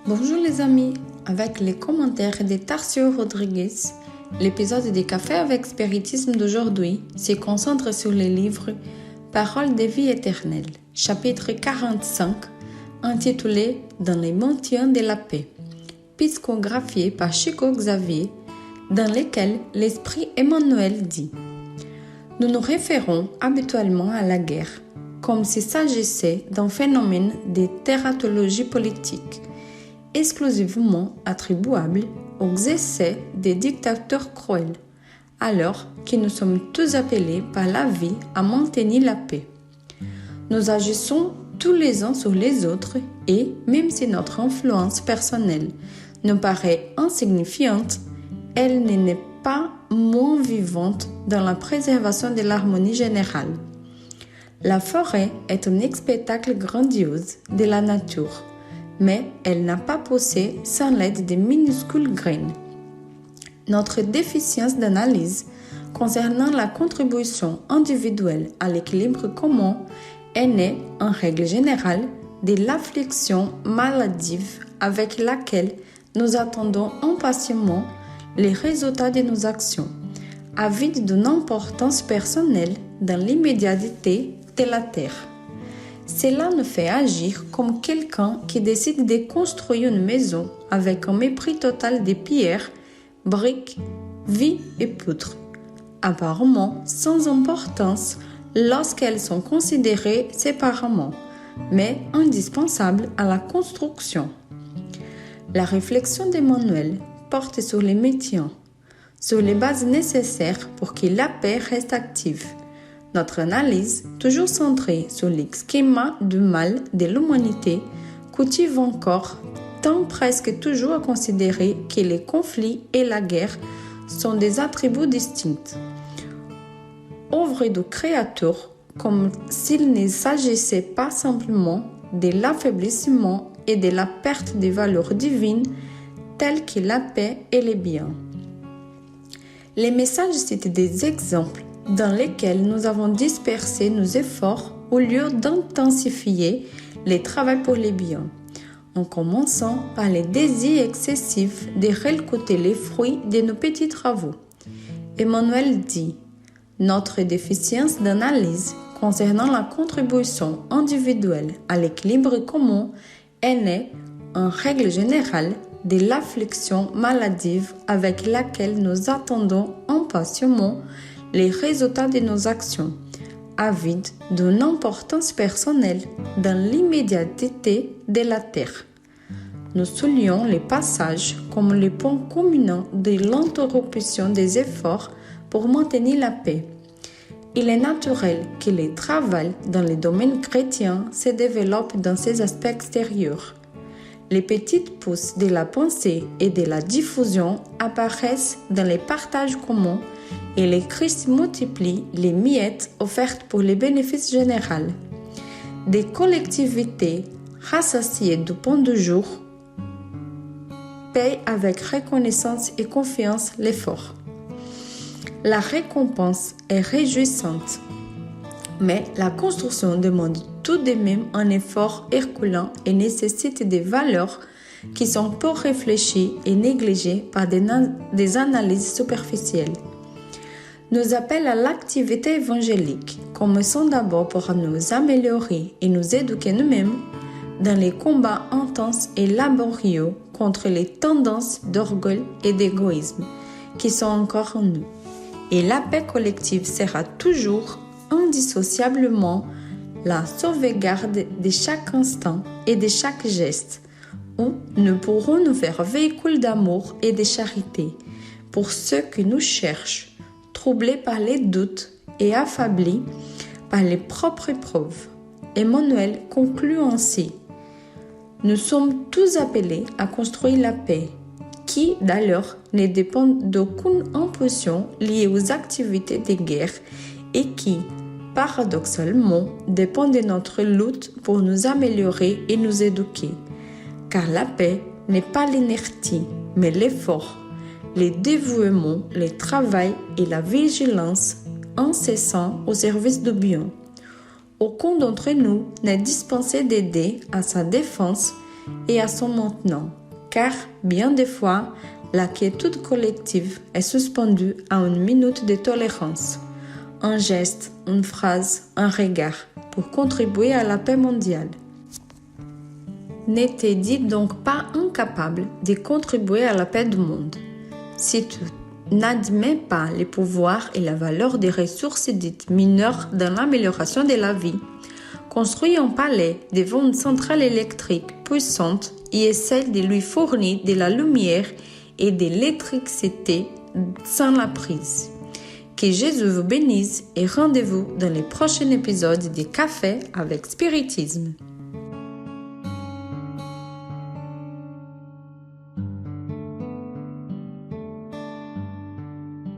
Bonjour les amis, avec les commentaires de Tarcio Rodriguez, l'épisode des Cafés avec Spiritisme d'aujourd'hui se concentre sur les livres Paroles de vie éternelle, chapitre 45, intitulé Dans les montagnes de la paix, psychographié par Chico Xavier, dans lequel l'Esprit Emmanuel dit « Nous nous référons habituellement à la guerre, comme s'il s'agissait d'un phénomène de tératologie politique, exclusivement attribuable aux essais des dictateurs cruels, alors que nous sommes tous appelés par la vie à maintenir la paix. Nous agissons tous les uns sur les autres et, même si notre influence personnelle nous paraît insignifiante, elle n'est pas moins vivante dans la préservation de l'harmonie générale. La forêt est un spectacle grandiose de la nature, mais elle n'a pas poussé sans l'aide de minuscules graines. Notre déficience d'analyse concernant la contribution individuelle à l'équilibre commun est née, en règle générale, de l'affliction maladive avec laquelle nous attendons impatiemment les résultats de nos actions, avides d'une importance personnelle dans l'immédiateté de la terre. Cela nous fait agir comme quelqu'un qui décide de construire une maison avec un mépris total des pierres, briques, vie et poutres, apparemment sans importance lorsqu'elles sont considérées séparément, mais indispensables à la construction. La réflexion d'Emmanuel porte sur les métiers, sur les bases nécessaires pour que la paix reste active. Notre analyse, toujours centrée sur les schémas du mal de l'humanité, cultive encore, tend presque toujours à considérer que les conflits et la guerre sont des attributs distincts. Œuvre du Créateur, comme s'il ne s'agissait pas simplement de l'affaiblissement et de la perte des valeurs divines telles que la paix et le bien. Les messages citent des exemples dans lesquels nous avons dispersé nos efforts au lieu d'intensifier les travaux pour les biens, en commençant par les désirs excessifs de récolter les fruits de nos petits travaux. Emmanuel dit « Notre déficience d'analyse concernant la contribution individuelle à l'équilibre commun est née, en règle générale, de l'affliction maladive avec laquelle nous attendons impatiemment les résultats de nos actions, avides d'une importance personnelle dans l'immédiateté de la terre. Nous soulignons les passages comme le point culminant de l'interruption des efforts pour maintenir la paix. Il est naturel que le travail dans le domaine chrétien se développe dans ses aspects extérieurs. Les petites pousses de la pensée et de la diffusion apparaissent dans les partages communs et le Christ multiplie les miettes offertes pour le bénéfice général. Des collectivités rassasiées du pain du jour payent avec reconnaissance et confiance l'effort. La récompense est réjouissante, mais la construction demande tout de même un effort herculéen et nécessite des valeurs qui sont peu réfléchies et négligées par des analyses superficielles. Nos appels à l'activité évangélique commençons d'abord pour nous améliorer et nous éduquer nous-mêmes dans les combats intenses et laborieux contre les tendances d'orgueil et d'égoïsme qui sont encore en nous. Et la paix collective sera toujours indissociablement la sauvegarde de chaque instant et de chaque geste, où nous pourrons nous faire véhicule d'amour et de charité pour ceux qui nous cherchent, troublés par les doutes et affaiblis par les propres épreuves. Emmanuel conclut ainsi « Nous sommes tous appelés à construire la paix, qui d'ailleurs ne dépend d'aucune impulsion liée aux activités de guerre et qui, paradoxalement, dépend de notre lutte pour nous améliorer et nous éduquer. Car la paix n'est pas l'inertie, mais l'effort, le dévouement, le travail et la vigilance incessants au service du bien. Aucun d'entre nous n'est dispensé d'aider à sa défense et à son maintenant, car bien des fois, la quiétude collective est suspendue à une minute de tolérance, un geste, une phrase, un regard, pour contribuer à la paix mondiale. N'était dit donc pas incapable de contribuer à la paix du monde. Si tu n'admets pas les pouvoirs et la valeur des ressources dites mineures dans l'amélioration de la vie, construis un palais devant une centrale électrique puissante et essaie de lui fournir de la lumière et de l'électricité sans la prise. Que Jésus vous bénisse et rendez-vous dans les prochains épisodes de Café avec Spiritisme.